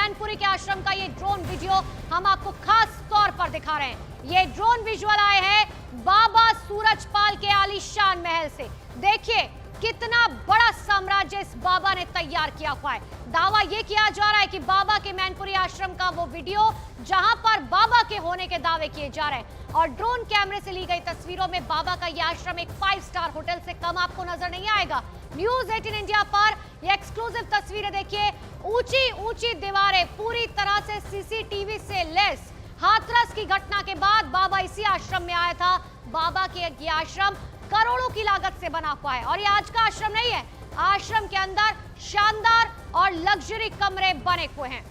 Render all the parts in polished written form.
मैनपुरी के आश्रम का ये ड्रोन वीडियो हम आपको खास तौर पर दिखा रहे हैं। ये ड्रोन विजुअल आए हैं बाबा सूरजपाल के आलीशान महल से। देखिए कितना बड़ा साम्राज्य इस बाबा ने तैयार किया हुआ है। दावा यह किया जा रहा है कि बाबा के मैनपुरी आश्रम का वो वीडियो जहां पर बाबा के होने के दावे किए जा रहे हैं और ड्रोन कैमरे से ली गई तस्वीरों में बाबा का यह आश्रम एक 5 स्टार होटल से कम आपको नजर नहीं आएगा। न्यूज 18 इंडिया पर ये एक्सक्लूसिव तस्वीरें देखिए। ऊंची ऊंची दीवारें पूरी तरह से सीसीटीवी से लेस। हाथरस की घटना के बाद बाबा इसी आश्रम में आया था। बाबा के ये आश्रम करोड़ों की लागत से बना हुआ है और ये आज का आश्रम नहीं है। आश्रम के अंदर शानदार और लग्जरी कमरे बने हुए हैं।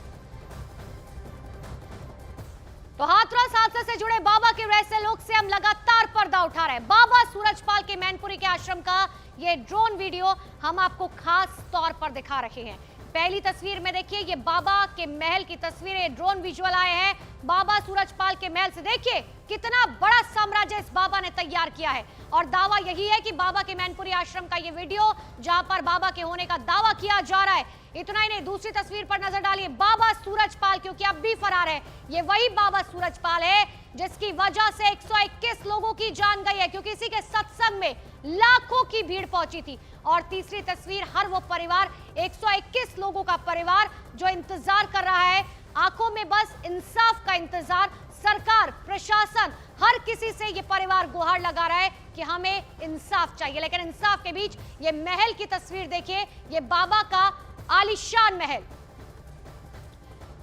तो हाथरस हादसे से जुड़े बाबा के रहस्य लोक से हम लगातार पर्दा उठा रहे हैं। बाबा सूरजपाल के मैनपुरी के आश्रम का ये ड्रोन वीडियो हम आपको खास तौर पर दिखा रहे हैं। पहली तस्वीर में देखिए ये बाबा के महल की तस्वीरें ड्रोन विजुअल आए हैं बाबा सूरजपाल के महल से। देखिए कितना बड़ा साम्राज्य इस बाबा ने तैयार किया है और दावा यही है कि बाबा के मैनपुरी आश्रम का ये वीडियो जहां पर बाबा के होने का दावा किया जा रहा है। इतना ही नहीं, दूसरी तस्वीर पर नजर डालिए। बाबा सूरजपाल क्योंकि अब भी फरार है। ये वही बाबा सूरजपाल है जिसकी वजह से 121 लोगों की जान गई है क्योंकि इसी के सत्संग में लाखों की भीड़ पहुंची थी। और तीसरी तस्वीर हर वो परिवार 121 लोगों का परिवार जो इंतजार कर रहा है, आंखों में बस इंसाफ का इंतजार। सरकार, प्रशासन, हर किसी से ये परिवार गुहार लगा रहा है कि हमें इंसाफ चाहिए। लेकिन इंसाफ के बीच ये महल की तस्वीर देखिए, ये बाबा का आलीशान महल।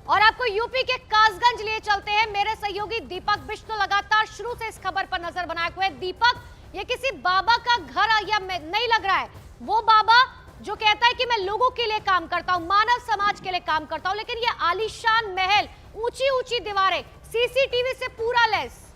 और आपको यूपी के कासगंज लिए चलते हैं। मेरे सहयोगी दीपक बिष्ट तो लगातार शुरू से इस खबर पर नजर बनाए हुए। दीपक, ये किसी बाबा का घर या नहीं लग रहा है। वो बाबा जो कहता है कि मैं लोगों के लिए काम करता हूं, मानव समाज के लिए काम करता हूं, लेकिन ये आलीशान महल, ऊंची ऊंची दीवारें, सीसीटीवी से पूरा लैस।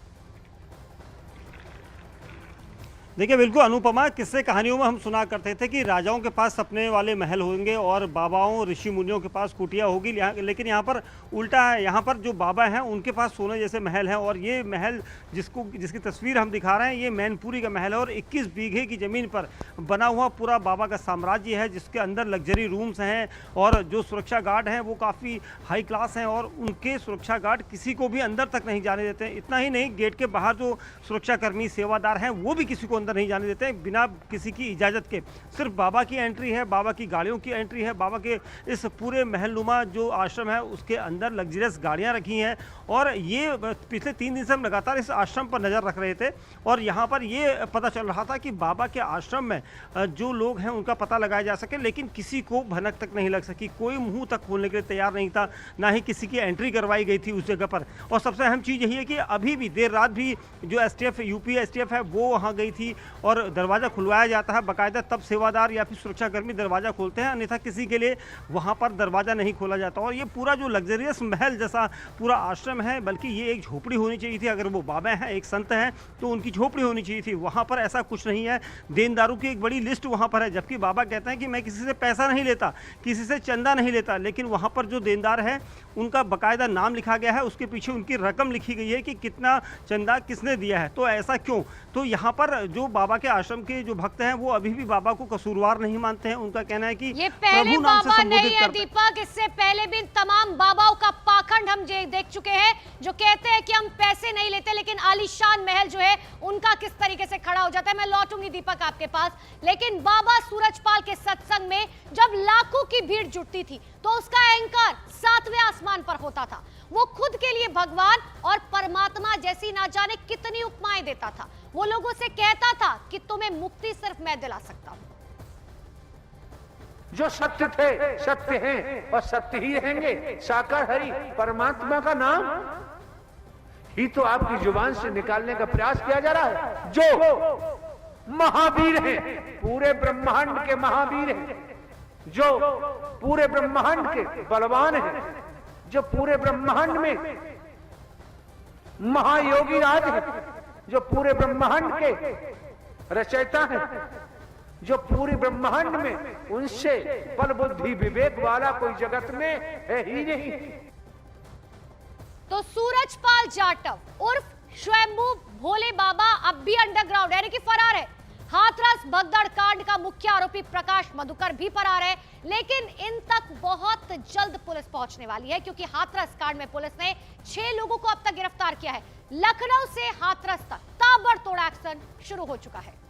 देखिए बिल्कुल अनुपमा, किस्से कहानियों में हम सुना करते थे कि राजाओं के पास सपने वाले महल होंगे और बाबाओं ऋषि मुनियों के पास कुटिया होगी, लेकिन यहाँ पर उल्टा है। यहाँ पर जो बाबा हैं उनके पास सोने जैसे महल हैं और ये महल जिसकी तस्वीर हम दिखा रहे हैं ये मैनपुरी का महल है और 21 बीघे की ज़मीन पर बना हुआ पूरा बाबा का साम्राज्य है जिसके अंदर लग्जरी रूम्स हैं और जो सुरक्षा गार्ड हैं वो काफ़ी हाई क्लास हैं और उनके सुरक्षा गार्ड किसी को भी अंदर तक नहीं जाने देते। इतना ही नहीं, गेट के बाहर जो सुरक्षाकर्मी सेवादार हैं वो भी किसी को अंदर नहीं जाने देते बिना किसी की इजाज़त के। सिर्फ बाबा की एंट्री है, बाबा की गाड़ियों की एंट्री है। बाबा के इस पूरे महलनुमा जो आश्रम है उसके अंदर लग्जरियस गाड़ियां रखी हैं और ये पिछले 3 दिन से हम लगातार इस आश्रम पर नज़र रख रहे थे और यहाँ पर ये पता चल रहा था कि बाबा के आश्रम में जो लोग हैं उनका पता लगाया जा सके, लेकिन किसी को भनक तक नहीं लग सकी। कोई मुंह तक खोलने के लिए तैयार नहीं था, ना ही किसी की एंट्री करवाई गई थी उस जगह पर। और सबसे अहम चीज़ यही है कि अभी भी देर रात भी जो एसटीएफ, यूपी एसटीएफ है वो वहाँ गई थी और दरवाज़ा खुलवाया जाता है बाकायदा, तब सेवादार या फिर सुरक्षाकर्मी दरवाज़ा खोलते हैं, अन्यथा किसी के लिए वहाँ पर दरवाज़ा नहीं खोला जाता। और ये पूरा जो लग्जरियस महल जैसा पूरा आश्रम है, बल्कि ये एक झोपड़ी होनी चाहिए थी। अगर वो बाबा हैं, एक संत हैं, तो उनकी झोपड़ी होनी चाहिए थी। वहाँ पर ऐसा कुछ नहीं है। देनदारों की एक बड़ी लिस्ट वहाँ पर है, जबकि बाबा कहते हैं कि मैं किसी से पैसा नहीं लेता, किसी से चंदा नहीं लेता, लेकिन वहाँ पर जो देनदार है उनका बाकायदा नाम लिखा गया है, उसके पीछे उनकी रकम लिखी गई है कि कितना चंदा किसने दिया है। तो ऐसा क्यों? तो यहाँ पर जो बाबा के आश्रम के जो भक्त हैं वो अभी भी बाबा को कसूरवार नहीं मानते हैं। उनका कहना है कि ये पहले बाबा नहीं है दीपक, इससे पहले भी तमाम बाबाओं का पाखंड हम देख चुके हैं जो कहते हैं कि हम पैसे नहीं लेते, लेकिन आलीशान महल जो है उनका किस तरीके से खड़ा हो जाता है। मैं लौटूंगी दीपक आपके पास, लेकिन बाबा सूरजपाल के सत्संग में जब लाखों की भीड़ जुटती थी तो उसका एंकर 7वें आसमान पर होता था। वो खुद के लिए भगवान और परमात्मा जैसी ना जाने कितनी उपमाएं देता था। वो लोगों से कहता था कि तुम्हें मुक्ति सिर्फ मैं दिला सकता हूं। जो सत्य थे, सत्य हैं और सत्य ही रहेंगे। साकार हरि परमात्मा का नाम ही तो आपकी जुबान से निकालने का प्रयास किया जा रहा है। जो महावीर हैं, पूरे ब्रह्मांड के महावीर हैं, जो पूरे ब्रह्मांड के बलवान हैं, जो पूरे ब्रह्मांड में महायोगी राज हैं, जो पूरे ब्रह्मांड के रचयिता हैं, जो पूरे ब्रह्मांड में उनसे बल बुद्धि विवेक वाला कोई जगत में है ही नहीं। तो सूरजपाल जाटव उर्फ स्वयंभू भोले बाबा अब भी अंडरग्राउंड यानी कि फरार है। हाथरस भगदड़ कांड का मुख्य आरोपी प्रकाश मधुकर भी फरार है, लेकिन इन तक बहुत जल्द पुलिस पहुंचने वाली है, क्योंकि हाथरस कांड में पुलिस ने 6 लोगों को अब तक गिरफ्तार किया है। लखनऊ से हाथरस तक ताबड़तोड़ एक्शन शुरू हो चुका है।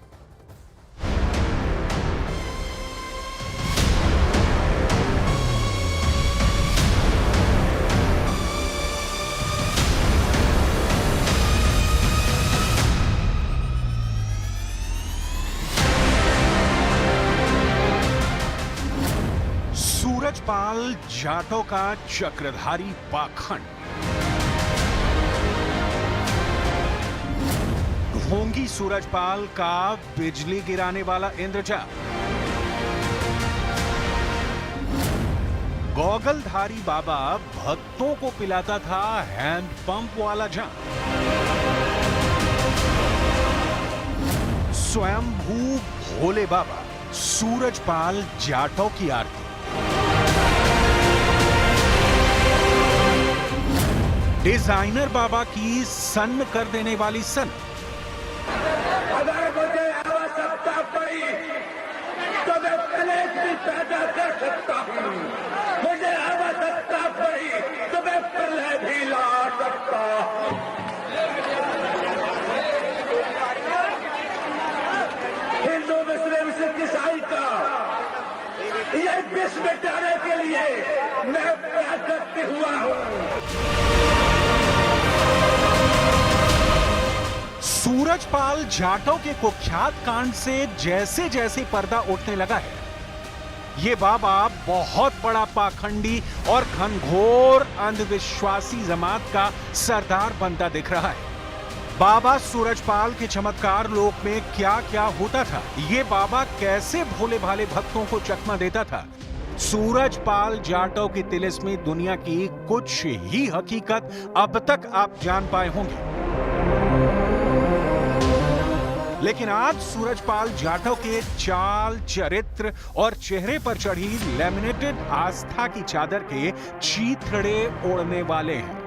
सूरजपाल जाटों का चक्रधारी पाखंड, ढोंगी सूरजपाल का बिजली गिराने वाला इंद्रजाल, गॉगलधारी बाबा भक्तों को पिलाता था हैंड पंप वाला जाम, स्वयंभू भोले बाबा सूरजपाल जाटों की आरती, डिजाइनर बाबा की सन्न कर देने वाली सन, अगर मुझे आवश्यकता पड़ी तो मैं प्लेट भी पैदा कर सकता हूँ, मुझे आवश्यकता पड़ी तो मैं प्रलय भी ला सकता हूँ। हिंदू मुस्लिम सिख ईसाई का ये विश्व मिटाने के लिए मैं प्राकृत हुआ हूँ। सूरजपाल जाटों के कुख्यात कांड से जैसे जैसे पर्दा उठने लगा है, ये बाबा बहुत बड़ा पाखंडी और घनघोर अंधविश्वासी जमात का सरदार बनता दिख रहा है। बाबा सूरजपाल के चमत्कार लोक में क्या क्या होता था, ये बाबा कैसे भोले भाले भक्तों को चकमा देता था, सूरजपाल जाटों की तिलिस्मी दुनिया की कुछ ही हकीकत अब तक आप जान पाए होंगे। लेकिन आज सूरजपाल जाटों के चाल, चरित्र और चेहरे पर चढ़ी लैमिनेटेड आस्था की चादर के चीथड़े ओढ़ने वाले हैं।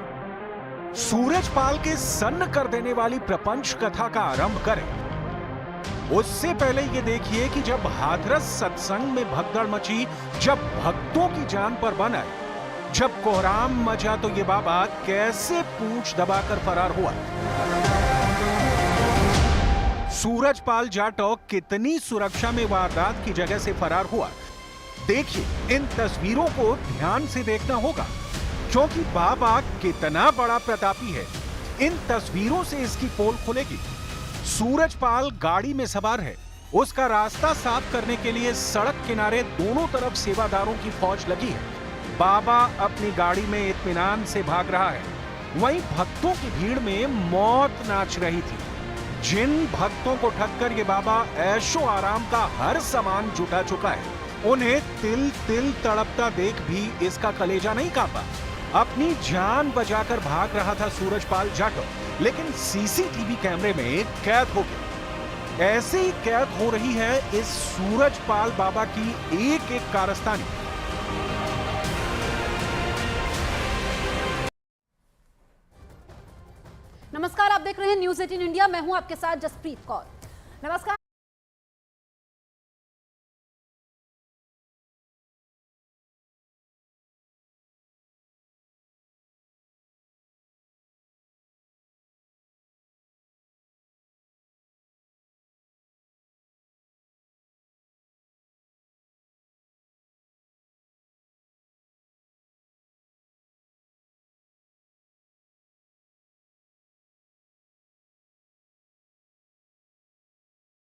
सूरजपाल के सन्न कर देने वाली प्रपंच कथा का आरंभ करें, उससे पहले ये देखिए कि जब हाथरस सत्संग में भगदड़ मची, जब भक्तों की जान पर बन आई, जब कोहराम मचा, तो ये बाबा कैसे पूंछ दबाकर फरार हुआ। सूरजपाल जाटों कितनी सुरक्षा में वारदात की जगह से फरार हुआ, देखिए इन तस्वीरों को ध्यान से देखना होगा, क्योंकि बाबा कितना बड़ा प्रतापी है, इन तस्वीरों से इसकी पोल खुलेगी। सूरजपाल गाड़ी में सवार है, उसका रास्ता साफ करने के लिए सड़क किनारे दोनों तरफ सेवादारों की फौज लगी है। बाबा अपनी गाड़ी में इत्मीनान से भाग रहा है, वहीं भक्तों की भीड़ में मौत नाच रही थी। जिन भक्तों को ठक्कर ये बाबा ऐशो आराम का हर सामान जुटा चुका है, उन्हें तिल तिल तड़पता देख भी इसका कलेजा नहीं कांपा। अपनी जान बचाकर भाग रहा था सूरजपाल जाटों, लेकिन सीसीटीवी कैमरे में कैद हो गया। ऐसे ही कैद हो रही है इस सूरजपाल बाबा की एक एक कारस्तानी। नमस्कार, आप देख रहे हैं न्यूज़ 18 इंडिया। मैं हूं आपके साथ जसप्रीत कौर। नमस्कार।